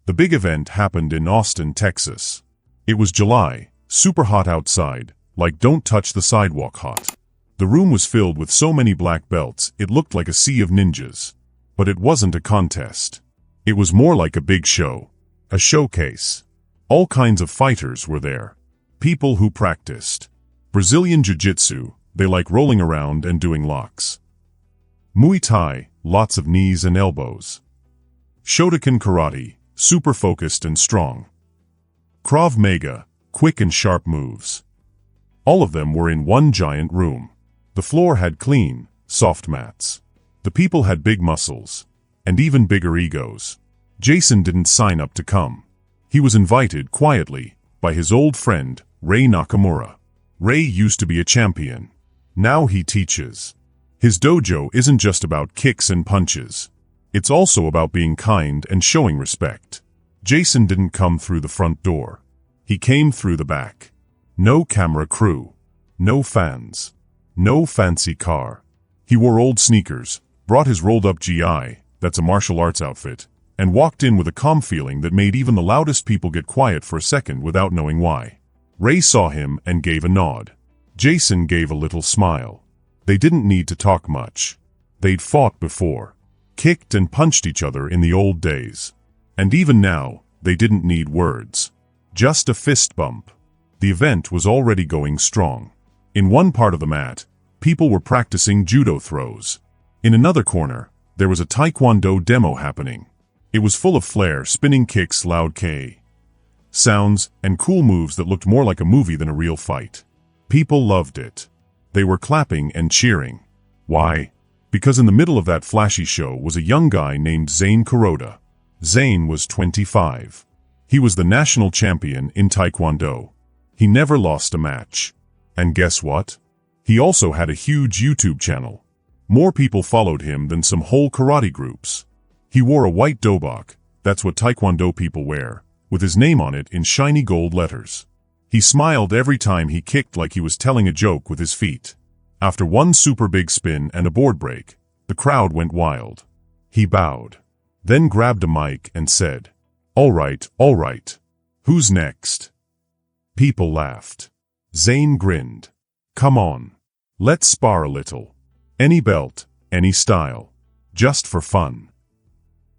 The big event happened in Austin, Texas. It was July, super hot outside, like don't touch the sidewalk hot. The room was filled with so many black belts it looked like a sea of ninjas. But it wasn't a contest. It was more like a big show. A showcase. All kinds of fighters were there. People who practiced. Brazilian Jiu-Jitsu, they like rolling around and doing locks. Muay Thai, lots of knees and elbows. Shotokan Karate, super focused and strong. Krav Maga, quick and sharp moves. All of them were in one giant room. The floor had clean, soft mats. The people had big muscles, and even bigger egos. Jason didn't sign up to come. He was invited quietly by his old friend, Ray Nakamura. Ray used to be a champion. Now he teaches. His dojo isn't just about kicks and punches. It's also about being kind and showing respect. Jason didn't come through the front door. He came through the back. No camera crew. No fans. No fancy car. He wore old sneakers, brought his rolled-up GI, that's a martial arts outfit, and walked in with a calm feeling that made even the loudest people get quiet for a second without knowing why. Ray saw him and gave a nod. Jason gave a little smile. They didn't need to talk much. They'd fought before. Kicked and punched each other in the old days. And even now, they didn't need words. Just a fist bump. The event was already going strong. In one part of the mat, people were practicing judo throws. In another corner, there was a Taekwondo demo happening. It was full of flair, spinning kicks, loud K sounds, and cool moves that looked more like a movie than a real fight. People loved it. They were clapping and cheering. Why? Because in the middle of that flashy show was a young guy named Zane Kuroda. Zane was 25. He was the national champion in Taekwondo. He never lost a match. And guess what? He also had a huge YouTube channel. More people followed him than some whole karate groups. He wore a white dobok, that's what Taekwondo people wear, with his name on it in shiny gold letters. He smiled every time he kicked like he was telling a joke with his feet. After one super big spin and a board break, the crowd went wild. He bowed, then grabbed a mic and said, all right, who's next?" People laughed. Zane grinned. "Come on. Let's spar a little. Any belt, any style. Just for fun."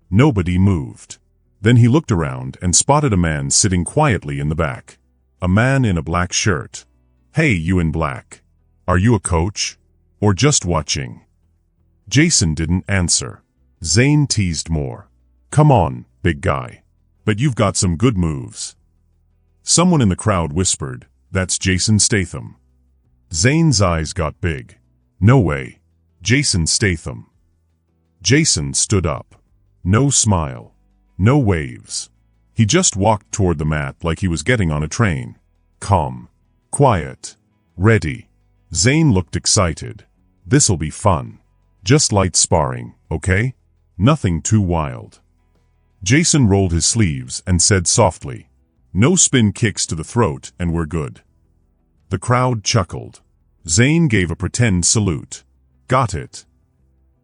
Nobody moved. Then he looked around and spotted a man sitting quietly in the back. A man in a black shirt. "Hey, you in black. Are you a coach? Or just watching?" Jason didn't answer. Zane teased more. "Come on, big guy. But you've got some good moves." Someone in the crowd whispered, "That's Jason Statham." Zane's eyes got big. "No way. Jason Statham." Jason stood up. No smile. No waves. He just walked toward the mat like he was getting on a train. Calm. Quiet. Ready. Zane looked excited. "This'll be fun. Just light sparring, okay? Nothing too wild." Jason rolled his sleeves and said softly, "No spin kicks to the throat and we're good." The crowd chuckled. Zane gave a pretend salute. "Got it."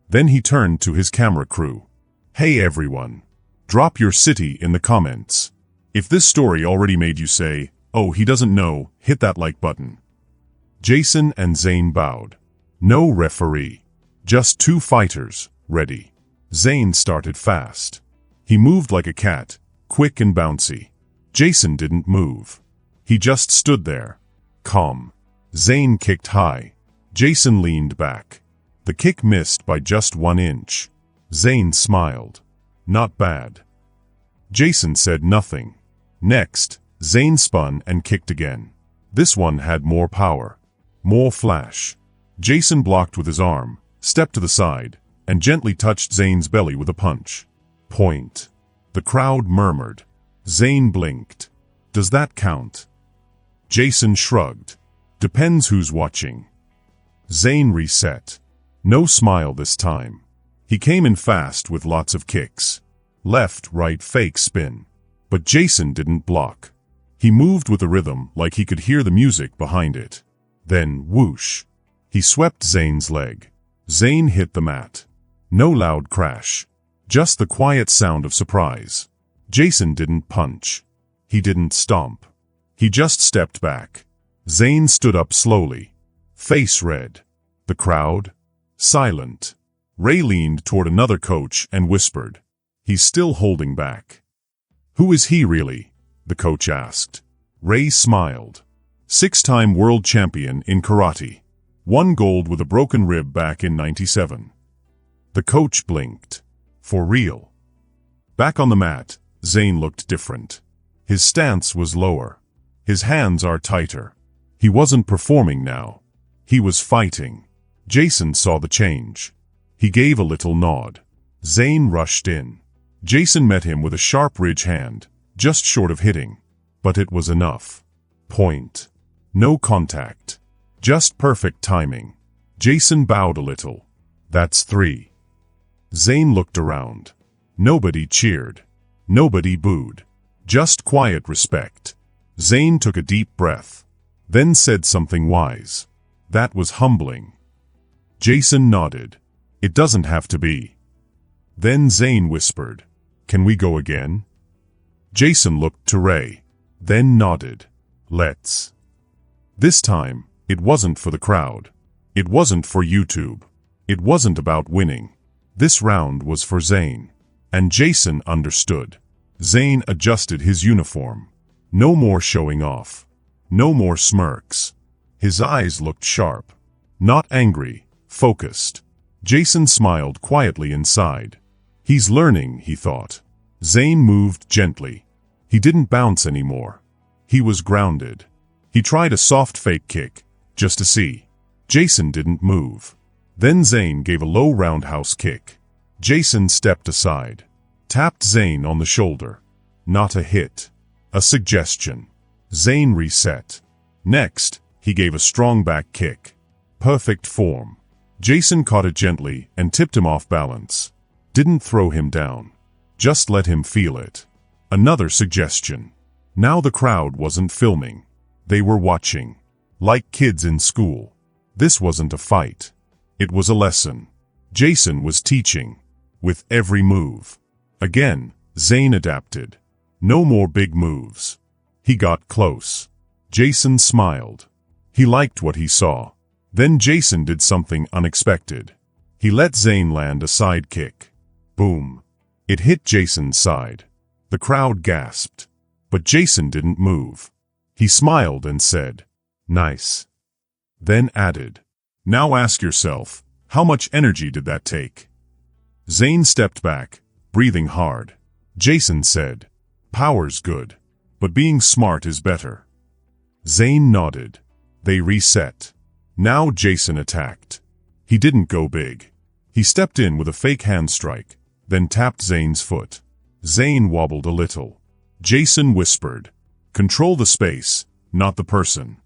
Then he turned to his camera crew. "Hey everyone. Drop your city in the comments. If this story already made you say, 'Oh, he doesn't know,' hit that like button." Jason and Zane bowed. No referee. Just two fighters, ready. Zane started fast. He moved like a cat, quick and bouncy. Jason didn't move. He just stood there, calm. Zane kicked high. Jason leaned back. The kick missed by just 1 inch. Zane smiled. "Not bad." Jason said nothing. Next, Zane spun and kicked again. This one had more power. More flash. Jason blocked with his arm, stepped to the side, and gently touched Zane's belly with a punch. Point. The crowd murmured. Zane blinked. "Does that count?" Jason shrugged. "Depends who's watching." Zane reset. No smile this time. He came in fast with lots of kicks. Left, right, fake spin. But Jason didn't block. He moved with a rhythm like he could hear the music behind it. Then, whoosh. He swept Zane's leg. Zane hit the mat. No loud crash. Just the quiet sound of surprise. Jason didn't punch. He didn't stomp. He just stepped back. Zane stood up slowly, face red. The crowd? Silent. Ray leaned toward another coach and whispered, "He's still holding back." "Who is he really?" the coach asked. Ray smiled. 6-time world champion in karate. Won gold with a broken rib back in '97. The coach blinked. For real. Back on the mat, Zane looked different. His stance was lower. His hands are tighter. He wasn't performing now. He was fighting. Jason saw the change. He gave a little nod. Zane rushed in. Jason met him with a sharp ridge hand, just short of hitting. But it was enough. Point. No contact. Just perfect timing. Jason bowed a little. "That's 3. Zane looked around. Nobody cheered. Nobody booed. Just quiet respect. Zane took a deep breath, then said something wise. That was humbling. Jason nodded. "It doesn't have to be." Then Zane whispered, "Can we go again?" Jason looked to Ray, then nodded. "Let's." This time, it wasn't for the crowd. It wasn't for YouTube. It wasn't about winning. This round was for Zane. And Jason understood. Zane adjusted his uniform. No more showing off. No more smirks. His eyes looked sharp. Not angry, focused. Jason smiled quietly inside. He's learning, he thought. Zane moved gently. He didn't bounce anymore. He was grounded. He tried a soft fake kick, just to see. Jason didn't move. Then Zane gave a low roundhouse kick. Jason stepped aside. Tapped Zane on the shoulder. Not a hit. A suggestion. Zane reset. Next, he gave a strong back kick. Perfect form. Jason caught it gently and tipped him off balance. Didn't throw him down. Just let him feel it. Another suggestion. Now the crowd wasn't filming. They were watching. Like kids in school. This wasn't a fight. It was a lesson. Jason was teaching. With every move. Again, Zane adapted. No more big moves. He got close. Jason smiled. He liked what he saw. Then Jason did something unexpected. He let Zane land a side kick. Boom. It hit Jason's side. The crowd gasped. But Jason didn't move. He smiled and said, "Nice." Then added, "Now ask yourself, how much energy did that take?" Zane stepped back, breathing hard. Jason said, "Power's good, but being smart is better." Zane nodded. They reset. Now Jason attacked. He didn't go big. He stepped in with a fake hand strike, then tapped Zane's foot. Zane wobbled a little. Jason whispered, "Control the space, not the person."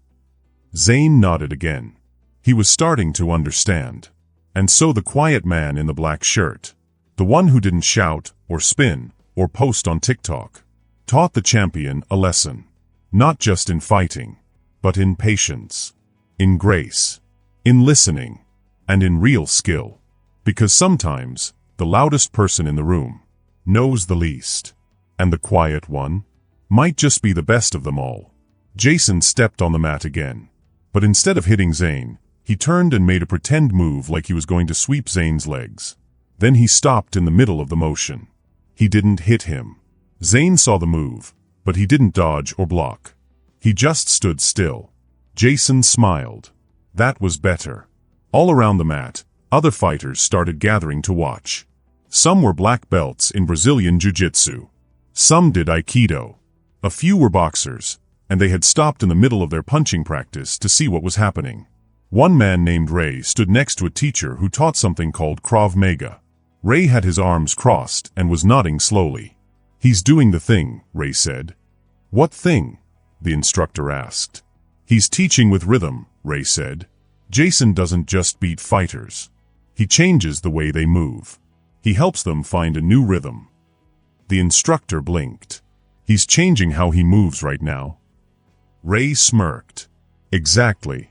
Zane nodded again. He was starting to understand. And so the quiet man in the black shirt, the one who didn't shout or spin or post on TikTok, taught the champion a lesson. Not just in fighting, but in patience, in grace, in listening, and in real skill. Because sometimes, the loudest person in the room knows the least. And the quiet one might just be the best of them all. Jason stepped on the mat again. But instead of hitting Zane, he turned and made a pretend move like he was going to sweep Zane's legs. Then he stopped in the middle of the motion. He didn't hit him. Zane saw the move, but he didn't dodge or block. He just stood still. Jason smiled. That was better. All around the mat, other fighters started gathering to watch. Some were black belts in Brazilian Jiu-Jitsu. Some did Aikido. A few were boxers, and they had stopped in the middle of their punching practice to see what was happening. One man named Ray stood next to a teacher who taught something called Krav Maga. Ray had his arms crossed and was nodding slowly. "He's doing the thing," Ray said. "What thing?" the instructor asked. "He's teaching with rhythm," Ray said. "Jason doesn't just beat fighters. He changes the way they move. He helps them find a new rhythm." The instructor blinked. "He's changing how he moves right now." Ray smirked. "Exactly."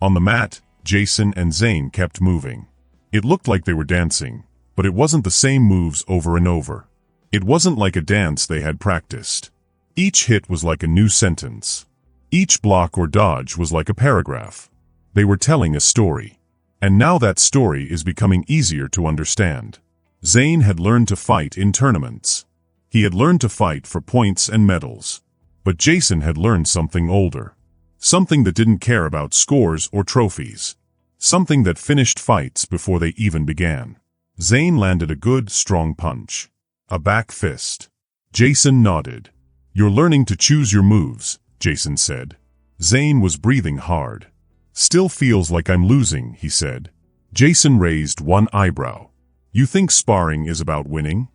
On the mat, Jason and Zane kept moving. It looked like they were dancing, but it wasn't the same moves over and over. It wasn't like a dance they had practiced. Each hit was like a new sentence. Each block or dodge was like a paragraph. They were telling a story. And now that story is becoming easier to understand. Zayn had learned to fight in tournaments. He had learned to fight for points and medals. But Jason had learned something older. Something that didn't care about scores or trophies. Something that finished fights before they even began. Zayn landed a good, strong punch. A back fist. Jason nodded. "You're learning to choose your moves," Jason said. Zayn was breathing hard. "Still feels like I'm losing," he said. Jason raised one eyebrow. "You think sparring is about winning?"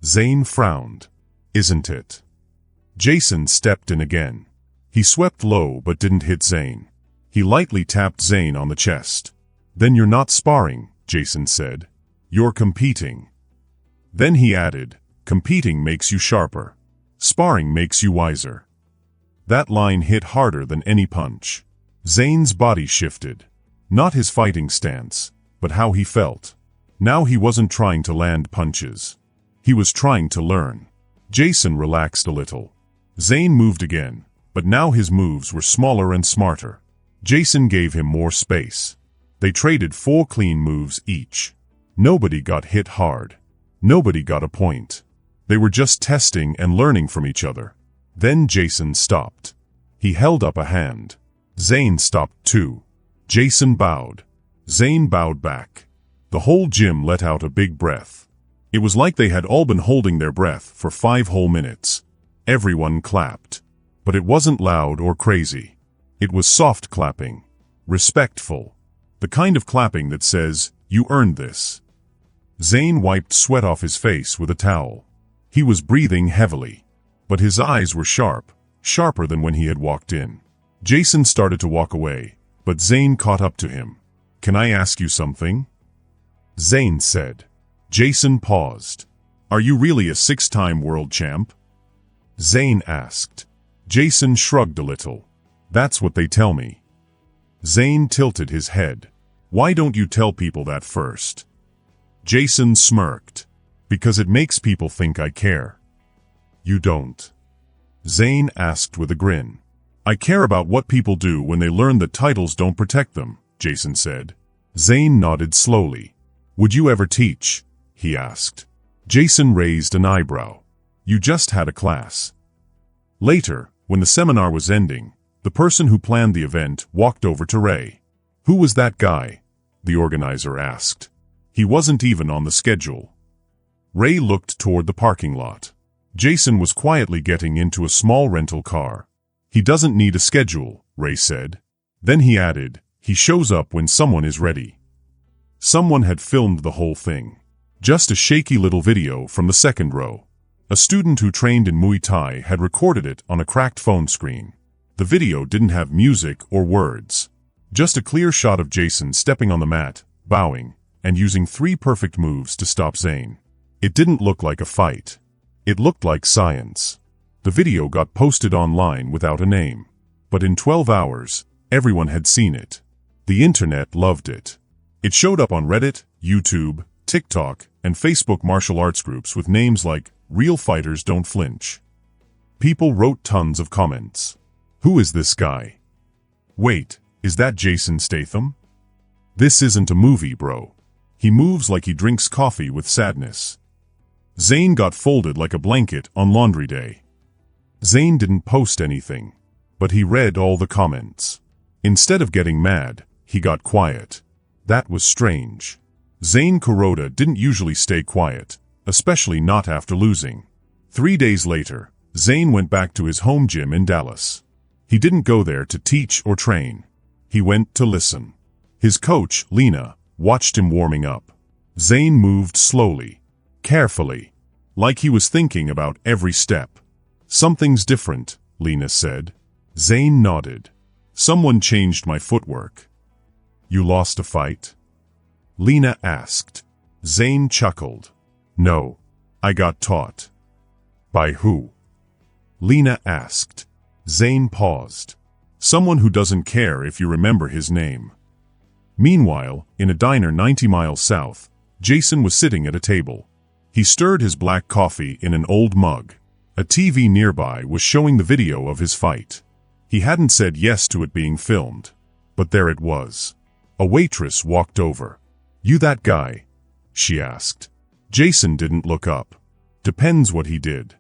Zayn frowned. "Isn't it?" Jason stepped in again. He swept low but didn't hit Zayn. He lightly tapped Zayn on the chest. "Then you're not sparring," Jason said. "You're competing." Then he added, "Competing makes you sharper. Sparring makes you wiser." That line hit harder than any punch. Zayn's body shifted. Not his fighting stance, but how he felt. Now he wasn't trying to land punches. He was trying to learn. Jason relaxed a little. Zayn moved again, but now his moves were smaller and smarter. Jason gave him more space. They traded 4 clean moves each. Nobody got hit hard. Nobody got a point. They were just testing and learning from each other. Then Jason stopped. He held up a hand. Zayn stopped too. Jason bowed. Zayn bowed back. The whole gym let out a big breath. It was like they had all been holding their breath for 5 whole minutes. Everyone clapped. But it wasn't loud or crazy. It was soft clapping. Respectful. The kind of clapping that says, "You earned this." Zayn wiped sweat off his face with a towel. He was breathing heavily. But his eyes were sharp, sharper than when he had walked in. Jason started to walk away, but Zayn caught up to him. "Can I ask you something?" Zayn said. Jason paused. "Are you really a 6-time world champ?" Zayn asked. Jason shrugged a little. "That's what they tell me." Zayn tilted his head. "Why don't you tell people that first?" Jason smirked. "Because it makes people think I care." "You don't?" Zayn asked with a grin. "I care about what people do when they learn that titles don't protect them," Jason said. Zayn nodded slowly. "Would you ever teach?" he asked. Jason raised an eyebrow. "You just had a class." Later, when the seminar was ending, the person who planned the event walked over to Ray. "Who was that guy?" the organizer asked. "He wasn't even on the schedule." Ray looked toward the parking lot. Jason was quietly getting into a small rental car. "He doesn't need a schedule," Ray said. Then he added, "He shows up when someone is ready." Someone had filmed the whole thing. Just a shaky little video from the second row. A student who trained in Muay Thai had recorded it on a cracked phone screen. The video didn't have music or words. Just a clear shot of Jason stepping on the mat, bowing, and using 3 perfect moves to stop Zayn. It didn't look like a fight. It looked like science. The video got posted online without a name. But in 12 hours, everyone had seen it. The internet loved it. It showed up on Reddit, YouTube, TikTok, and Facebook martial arts groups with names like "Real Fighters Don't Flinch." People wrote tons of comments. "Who is this guy? Wait, is that Jason Statham? This isn't a movie, bro. He moves like he drinks coffee with sadness." Zayn got folded like a blanket on laundry day. Zayn didn't post anything, but he read all the comments. Instead of getting mad, he got quiet. That was strange. Zayn Kuroda didn't usually stay quiet, especially not after losing. 3 days later, Zayn went back to his home gym in Dallas. He didn't go there to teach or train. He went to listen. His coach, Lena, watched him warming up. Zayn moved slowly, carefully, like he was thinking about every step. "Something's different," Lena said. Zayn nodded. "Someone changed my footwork." "You lost a fight?" Lena asked. Zayn chuckled. "No, I got taught." "By who?" Lena asked. Zayn paused. "Someone who doesn't care if you remember his name." Meanwhile, in a diner 90 miles south, Jason was sitting at a table. He stirred his black coffee in an old mug. A TV nearby was showing the video of his fight. He hadn't said yes to it being filmed. But there it was. A waitress walked over. "You that guy?" she asked. Jason didn't look up. "Depends what he did."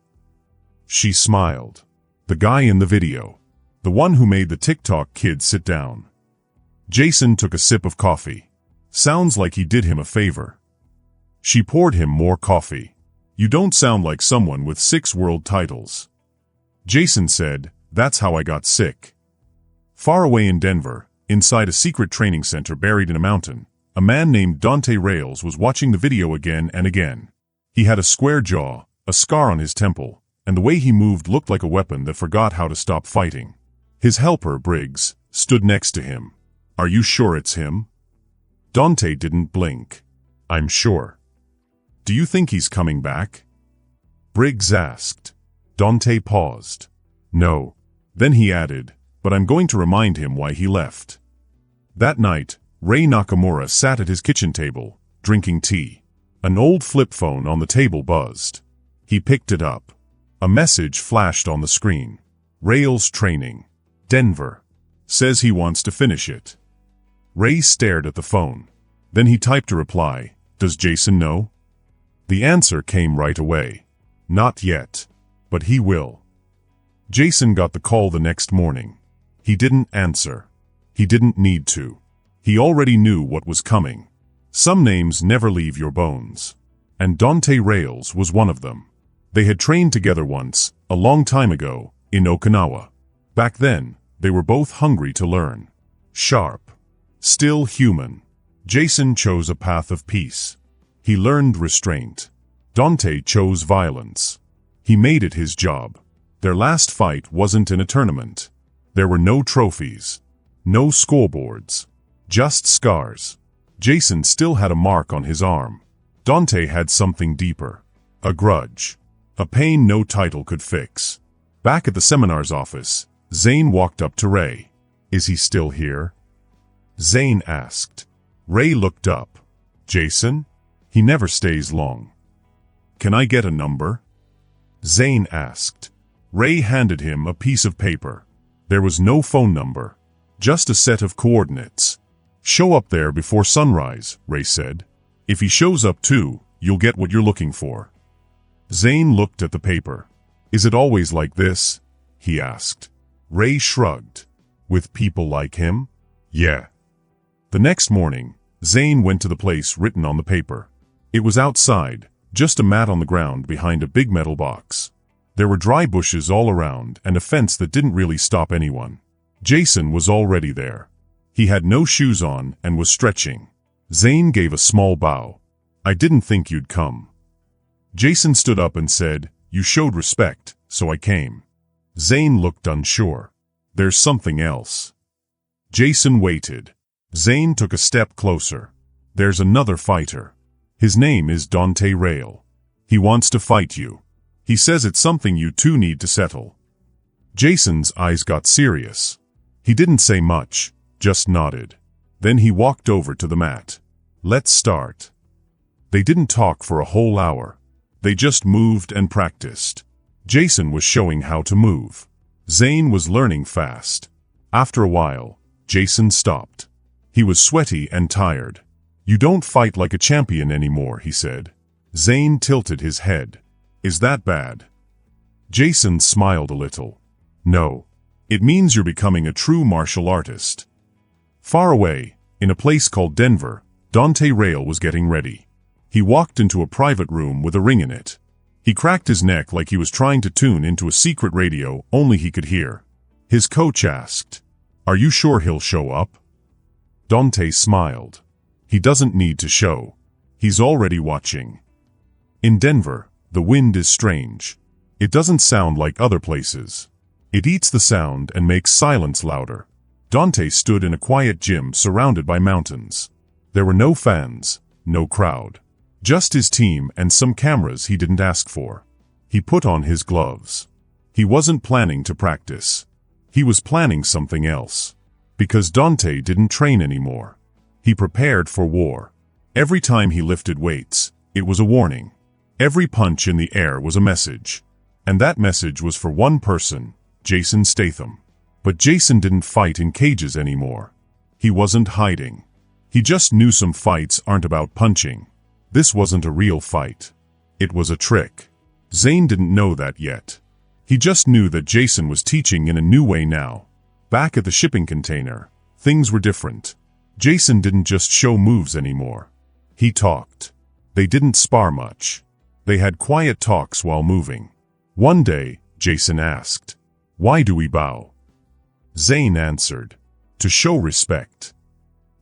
She smiled. "The guy in the video. The one who made the TikTok kid sit down." Jason took a sip of coffee. "Sounds like he did him a favor." She poured him more coffee. "You don't sound like someone with 6 world titles." Jason said, "That's how I got sick." Far away in Denver, inside a secret training center buried in a mountain, a man named Dante Rails was watching the video again and again. He had a square jaw, a scar on his temple, and the way he moved looked like a weapon that forgot how to stop fighting. His helper, Briggs, stood next to him. "Are you sure it's him?" Dante didn't blink. "I'm sure." "Do you think he's coming back?" Briggs asked. Dante paused. "No." Then he added, "But I'm going to remind him why he left." That night, Ray Nakamura sat at his kitchen table, drinking tea. An old flip phone on the table buzzed. He picked it up. A message flashed on the screen. "Rails training. Denver. Says he wants to finish it." Ray stared at the phone. Then he typed a reply. "Does Jason know?" The answer came right away. "Not yet. But he will." Jason got the call the next morning. He didn't answer. He didn't need to. He already knew what was coming. Some names never leave your bones. And Dante Rails was one of them. They had trained together once, a long time ago, in Okinawa. Back then, they were both hungry to learn. Sharp. Still human. Jason chose a path of peace. He learned restraint. Dante chose violence. He made it his job. Their last fight wasn't in a tournament. There were no trophies. No scoreboards. Just scars. Jason still had a mark on his arm. Dante had something deeper. A grudge. A pain no title could fix. Back at the seminar's office, Zane walked up to Ray. "Is he still here?" Zane asked. Ray looked up. "Jason? He never stays long." "Can I get a number?" Zane asked. Ray handed him a piece of paper. There was no phone number. Just a set of coordinates. "Show up there before sunrise," Ray said. "If he shows up too, you'll get what you're looking for." Zane looked at the paper. "Is it always like this?" he asked. Ray shrugged. "With people like him?" "Yeah." The next morning, Zane went to the place written on the paper. It was outside, just a mat on the ground behind a big metal box. There were dry bushes all around and a fence that didn't really stop anyone. Jason was already there. He had no shoes on and was stretching. Zane gave a small bow. "I didn't think you'd come." Jason stood up and said, "You showed respect, so I came." Zane looked unsure. "There's something else." Jason waited. Zane took a step closer. "There's another fighter. His name is Dante Rail. He wants to fight you. He says it's something you two need to settle." Jason's eyes got serious. He didn't say much, just nodded. Then he walked over to the mat. "Let's start." They didn't talk for a whole hour. They just moved and practiced. Jason was showing how to move. Zane was learning fast. After a while, Jason stopped. He was sweaty and tired. "You don't fight like a champion anymore," he said. Zane tilted his head. "Is that bad?" Jason smiled a little. "No. It means you're becoming a true martial artist." Far away, in a place called Denver, Dante Rail was getting ready. He walked into a private room with a ring in it. He cracked his neck like he was trying to tune into a secret radio only he could hear. His coach asked, "Are you sure he'll show up?" Dante smiled. "He doesn't need to show. He's already watching." In Denver, the wind is strange. It doesn't sound like other places. It eats the sound and makes silence louder. Dante stood in a quiet gym surrounded by mountains. There were no fans, no crowd. Just his team and some cameras he didn't ask for. He put on his gloves. He wasn't planning to practice. He was planning something else. Because Dante didn't train anymore. He prepared for war. Every time he lifted weights, it was a warning. Every punch in the air was a message. And that message was for one person, Jason Statham. But Jason didn't fight in cages anymore. He wasn't hiding. He just knew some fights aren't about punching. This wasn't a real fight. It was a trick. Zane didn't know that yet. He just knew that Jason was teaching in a new way now. Back at the shipping container, things were different. Jason didn't just show moves anymore. He talked. They didn't spar much. They had quiet talks while moving. One day, Jason asked, "Why do we bow?" Zane answered, "To show respect."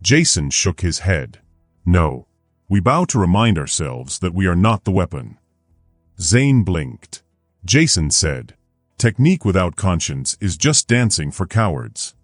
Jason shook his head. "No. We bow to remind ourselves that we are not the weapon." Zane blinked. Jason said, "Technique without conscience is just dancing for cowards."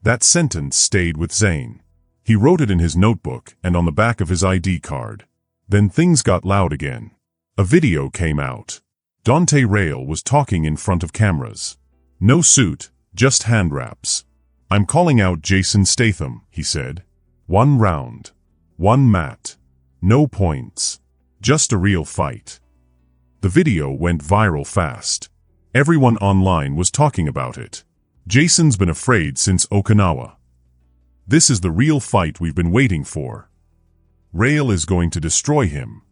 That sentence stayed with Zane. He wrote it in his notebook and on the back of his ID card. Then things got loud again. A video came out. Dante Rail was talking in front of cameras. No suit, just hand wraps. "I'm calling out Jason Statham," he said. "One round. One mat. No points. Just a real fight." The video went viral fast. Everyone online was talking about it. Jason's been afraid since Okinawa. This is the real fight we've been waiting for. Rail is going to destroy him.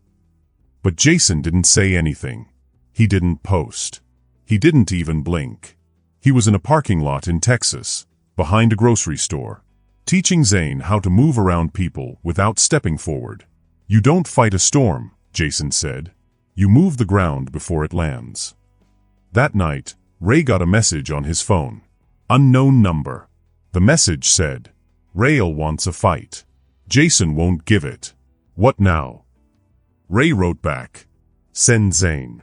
But Jason didn't say anything. He didn't post. He didn't even blink. He was in a parking lot in Texas, behind a grocery store, teaching Zane how to move around people without stepping forward. "You don't fight a storm," Jason said. "You move the ground before it lands." That night, Ray got a message on his phone. Unknown number. The message said, "Rail wants a fight. Jason won't give it. What now?" Ray wrote back, "Send Zane."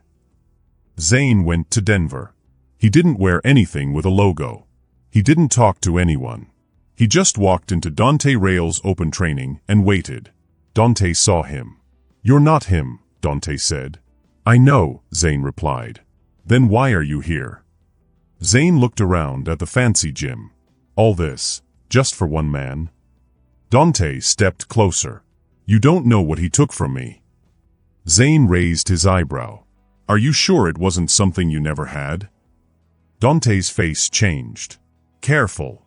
Zane went to Denver. He didn't wear anything with a logo. He didn't talk to anyone. He just walked into Dante Rail's open training and waited. Dante saw him. "You're not him," Dante said. "I know," Zane replied. "Then why are you here?" Zane looked around at the fancy gym. All this, just for one man? Dante stepped closer. "You don't know what he took from me." Zane raised his eyebrow. "Are you sure it wasn't something you never had?" Dante's face changed. "Careful."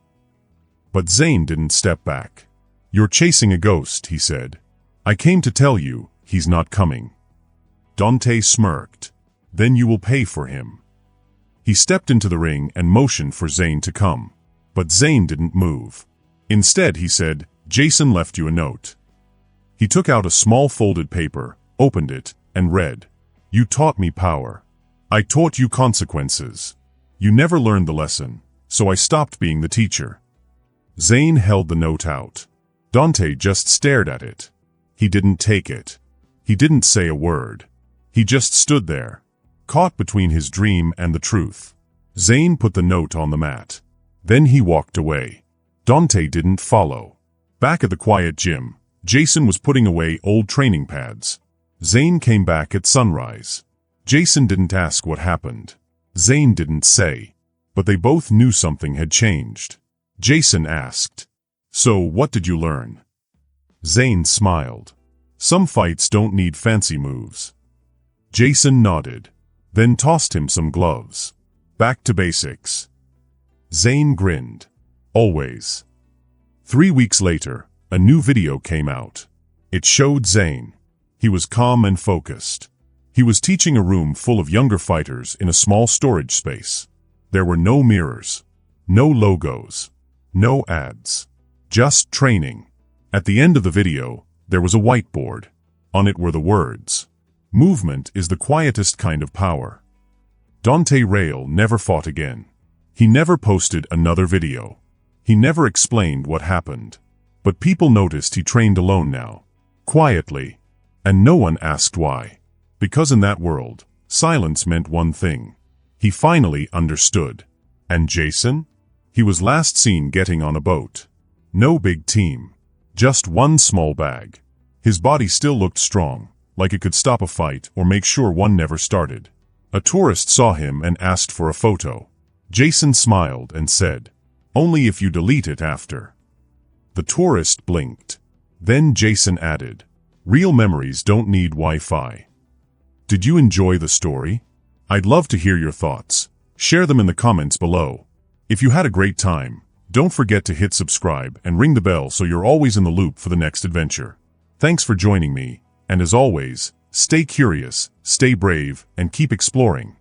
But Zane didn't step back. "You're chasing a ghost," he said. "I came to tell you, he's not coming." Dante smirked. "Then you will pay for him." He stepped into the ring and motioned for Zane to come. But Zane didn't move. Instead, he said, "Jason left you a note." He took out a small folded paper, opened it, and read, "You taught me power. I taught you consequences. You never learned the lesson, so I stopped being the teacher." Zane held the note out. Dante just stared at it. He didn't take it. He didn't say a word. He just stood there, caught between his dream and the truth. Zane put the note on the mat. Then he walked away. Dante didn't follow. Back at the quiet gym, Jason was putting away old training pads. Zane came back at sunrise. Jason didn't ask what happened. Zane didn't say. But they both knew something had changed. Jason asked, "So what did you learn?" Zane smiled. "Some fights don't need fancy moves." Jason nodded, then tossed him some gloves. "Back to basics." Zane grinned. "Always." 3 weeks later, a new video came out. It showed Zane. He was calm and focused. He was teaching a room full of younger fighters in a small storage space. There were no mirrors, no logos, no ads. Just training. At the end of the video, there was a whiteboard. On it were the words, "Movement is the quietest kind of power." Dante Rail never fought again. He never posted another video. He never explained what happened. But people noticed he trained alone now, quietly, and no one asked why. Because in that world, silence meant one thing. He finally understood. And Jason? He was last seen getting on a boat. No big team. Just one small bag. His body still looked strong, like it could stop a fight or make sure one never started. A tourist saw him and asked for a photo. Jason smiled and said, "Only if you delete it after." The tourist blinked. Then Jason added, "Real memories don't need Wi-Fi." Did you enjoy the story? I'd love to hear your thoughts. Share them in the comments below. If you had a great time, don't forget to hit subscribe and ring the bell so you're always in the loop for the next adventure. Thanks for joining me, and as always, stay curious, stay brave, and keep exploring.